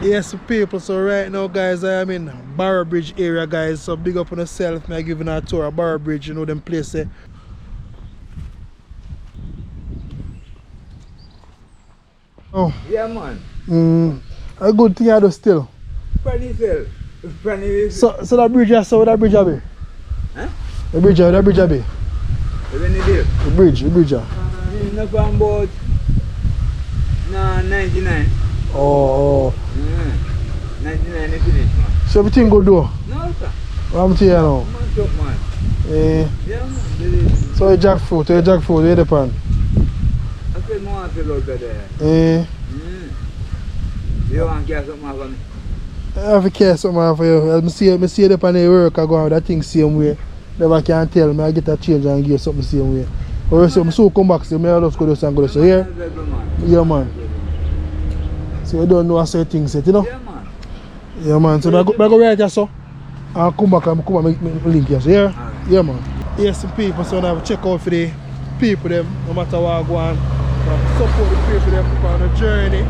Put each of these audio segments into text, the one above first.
Yes, people, so right now, guys, I am in Borobridge area, guys, so big up on yourself. I'm giving a tour of Borobridge, you know them place there. Oh. Yeah, man. A good thing I do still. Funny self. Funny. So that bridge, I saw that bridge, Abby. Huh? The bridge, Abby. When you do? The bridge, No, from about 99. Oh. 99 is finished, man. So everything good though? No, sir. What I'm telling you now? Man, top, man. Yeah, man. So you jackfruit, where the pan? I said, I want to look at there. You want to get something for me? I have to care something for you. I see the pan the work I go on that thing same way. Never can tell me I get a change and give something same way. Or else I'm so come back, so I just go this and go this. So here? Yeah, man. So you don't know a certain thing set, you know? Yeah, man. Yeah, man. So I go right here, so I'll come back and make link here. So here? Right. Yeah, man. Yes, some people, so I have to check out for the people them, no matter what I go on. Support the people them on the journey.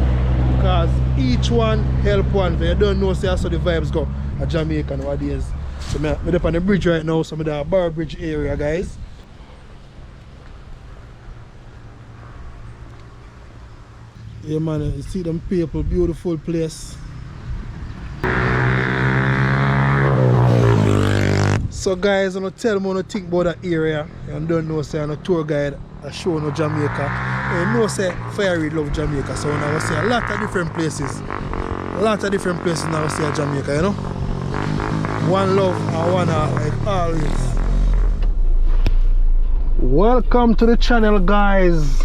Because each one help one. If you don't know, say I saw the vibes go at Jamaica nowadays. So I'm up on the bridge right now, so I'm in the Borobridge area, guys. Yeah, man, you see them people, beautiful place. So guys, I'm gonna tell me what you think about that area. You don't know, say I'm a tour guide, I show no Jamaica. You know, say Fire Reid love Jamaica, so now I see a lot of different places. A lot of different places now I see a Jamaica, you know. One love and one heart, like always. Welcome to the channel, guys.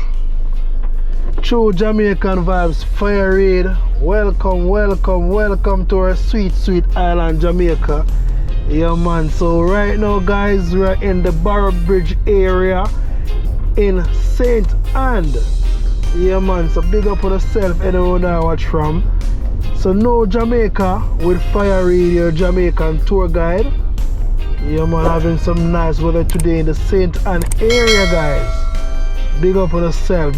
True Jamaican Vibes, Fire Reid. Welcome to our sweet island, Jamaica. Yeah, man. So right now, guys, we're in the Borobridge area in St. Ann. Yeah, man. So big up on yourself, anyone I watch from. So no Jamaica with Fire Reid, your Jamaican tour guide. Yeah, man, having some nice weather today in the St. Ann area, guys. Big up on yourself,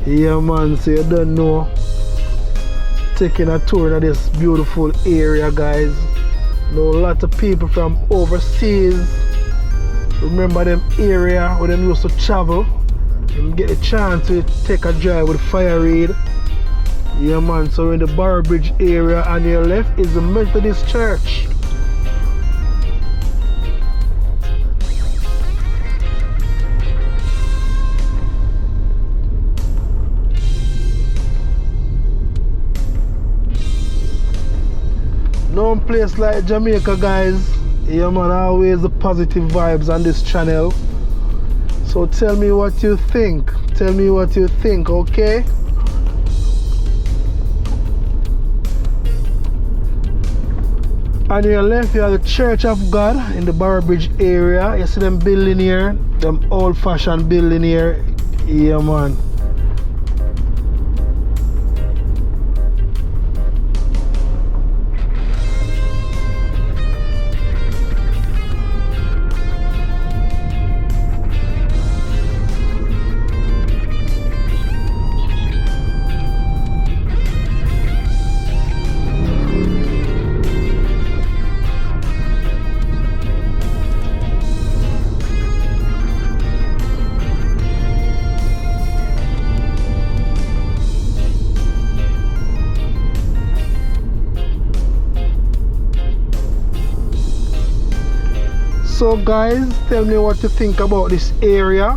Yeah, man, so you don't know. Taking a tour in this beautiful area, guys. Know a lot of people from overseas. Remember them area where them used to travel. And get a chance to take a drive with Fire Reid. Yeah, man, so we're in the Borobridge area, and your left is the Methodist Church. No place like Jamaica, guys. Yeah, man, always the positive vibes on this channel. So tell me what you think. Okay? On your left, you have the Church of God in the Borobridge area. You see them building here, them old-fashioned building here. Yeah, man. So guys, tell me what you think about this area.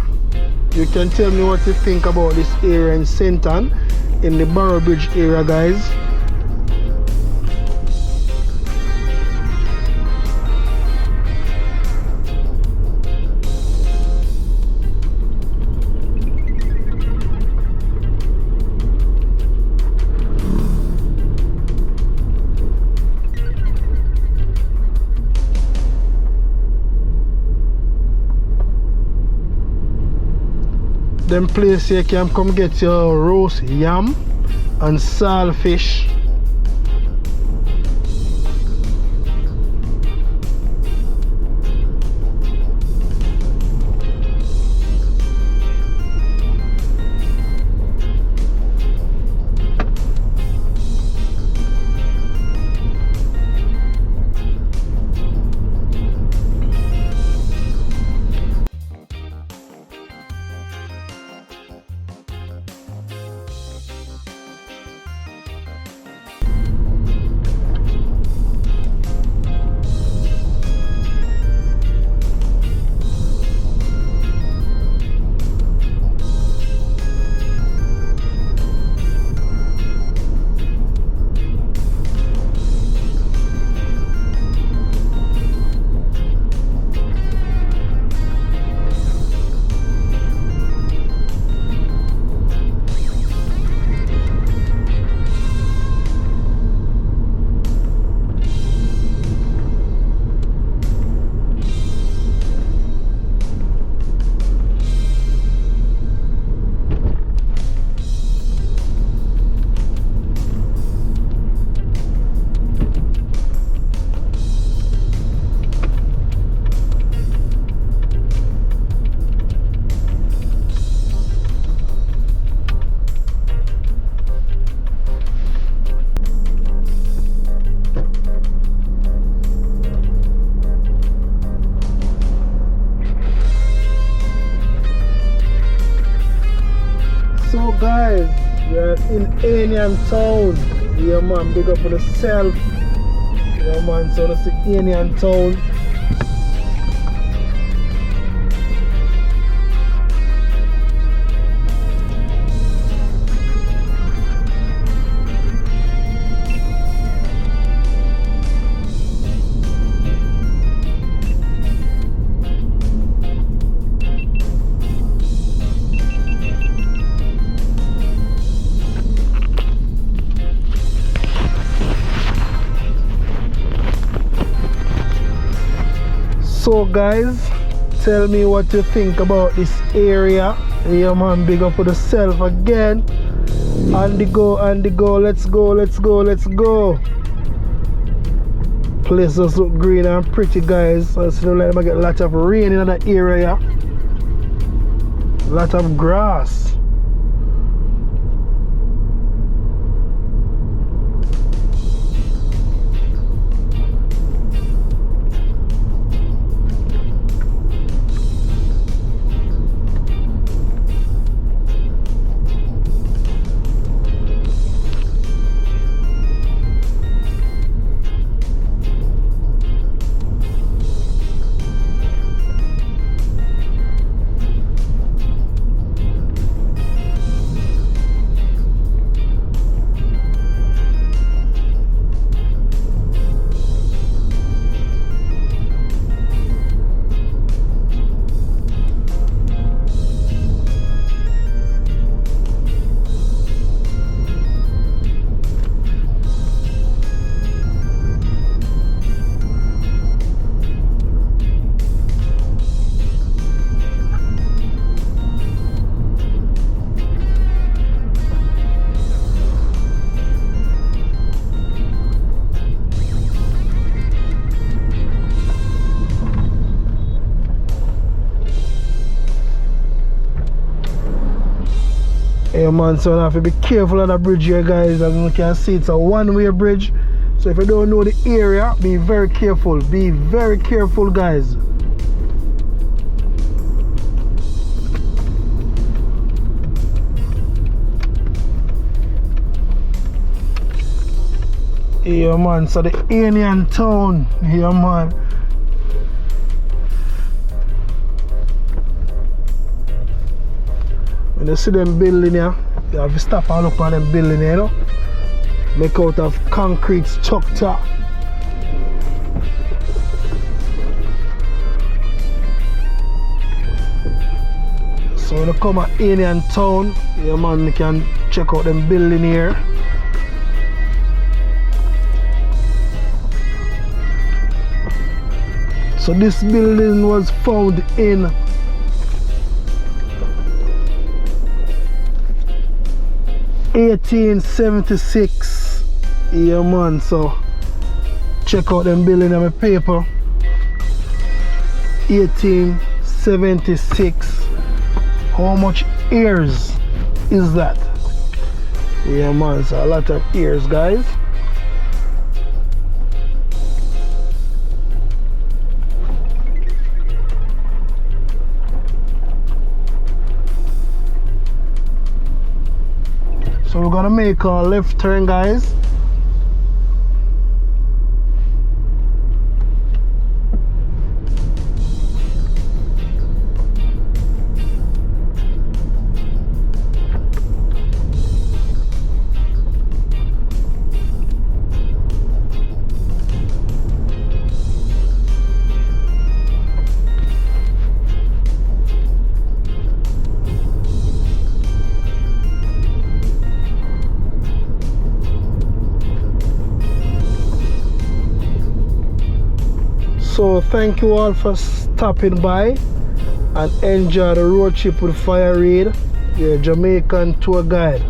You can tell me what you think about this area in St. Ann, in the Borobridge area, guys. Them place you can come get your roast yam and saltfish. Aenon town. Yeah man, big up for yourself. Yeah man, so that's the Aenon town. So guys, tell me what you think about this area. Yeah man, big up for yourself again. On the go, let's go, let's go, let's go. Place just look green and pretty guys. So it's like I get a lot of rain in that area. A lot of grass. Yeah man, so I have to be careful on the bridge here guys. As you can see, it's a one-way bridge. So if you don't know the area, be very careful. Be very careful guys. Yeah man, so the Aenon town. Yeah man. When you see them building here, you have to stop and look at them building here, you know? Make out of concrete structure. So when you come at Aenon town, yeah man, you can check out them building here. So this building was found in 1876. Yeah man, so check out them building on my paper. 1876. How much years is that? Yeah man, so a lot of years guys. So we're gonna make a left turn guys. So thank you all for stopping by and enjoy the road trip with Fire Reid, your Jamaican tour guide.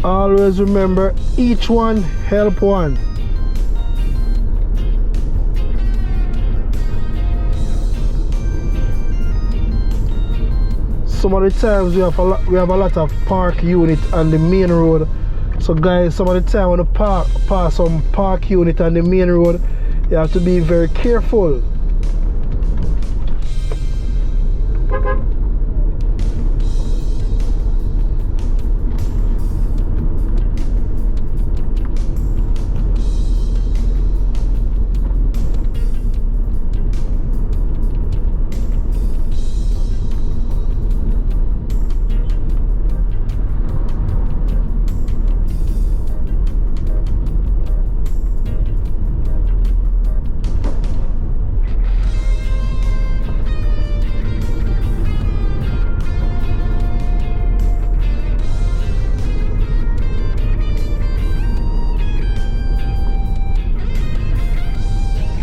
Always remember, each one help one. Some of the times we have a lot of park unit on the main road, So guys, some of the time when you pass some park unit on the main road, you have to be very careful.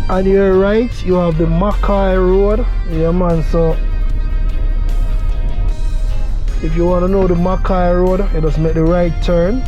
On your right, you have the Mackay Road. Yeah, man. So, if you want to know the Mackay Road, you just make the right turn.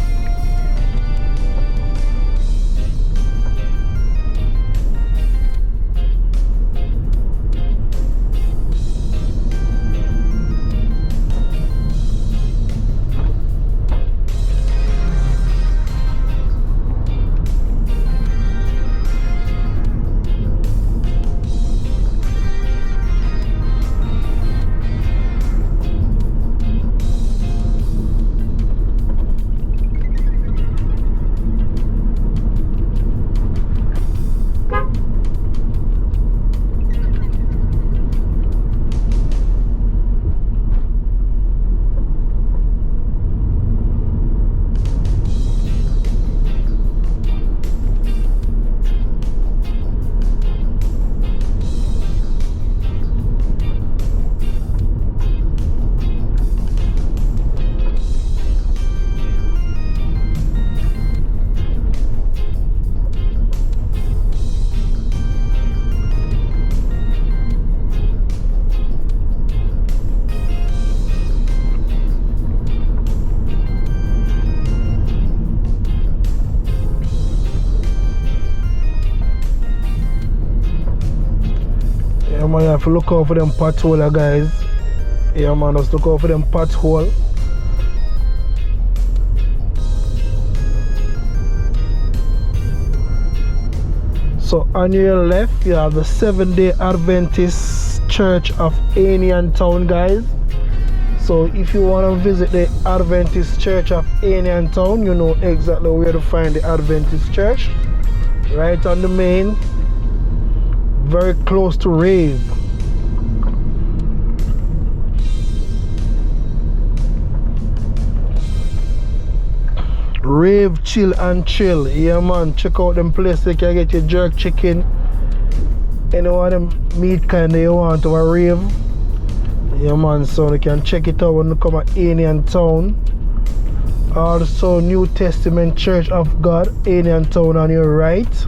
Yeah, man, you have to look out for them pothole, guys. Yeah, man, just look out for them pothole. So on your left, you have the Seventh-day Adventist Church of Aenon Town, guys. So if you want to visit the Adventist Church of Aenon Town, you know exactly where to find the Adventist Church. Right on the main, very close to Rave. Rave, chill and chill. Yeah, man, check out them places. You can get your jerk chicken, any one of them meat kind that you want to a rave. Yeah, man, so you can check it out when you come at Aenon Town. Also, New Testament Church of God, Aenon Town on your right.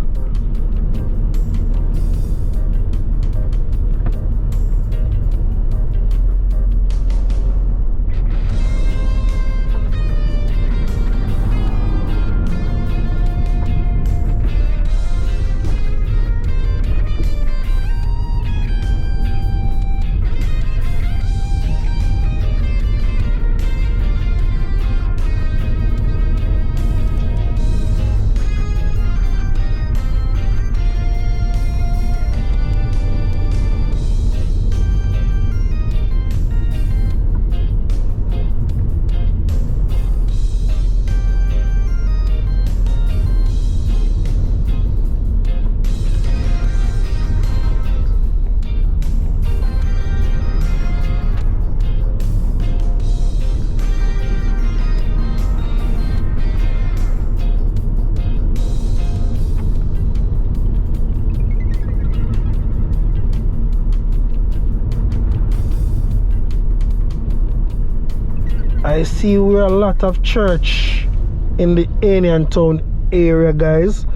I see we're a lot of church in the Aenon Town area, guys.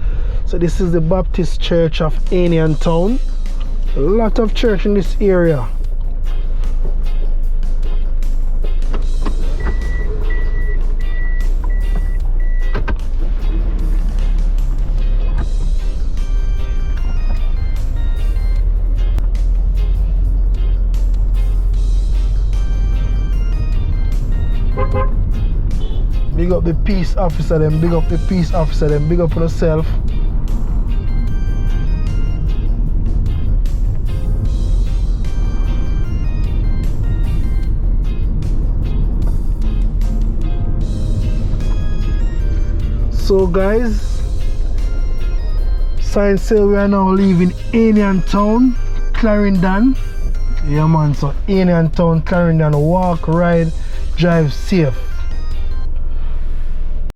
So this is the Baptist Church of Aenon Town. A lot of church in this area. Big big up the peace officer them, big up the peace officer them, big up on yourself. So guys, sign say we are now leaving Aenon town, Clarendon. Yeah man, so Aenon town, Clarendon, walk, ride, drive safe.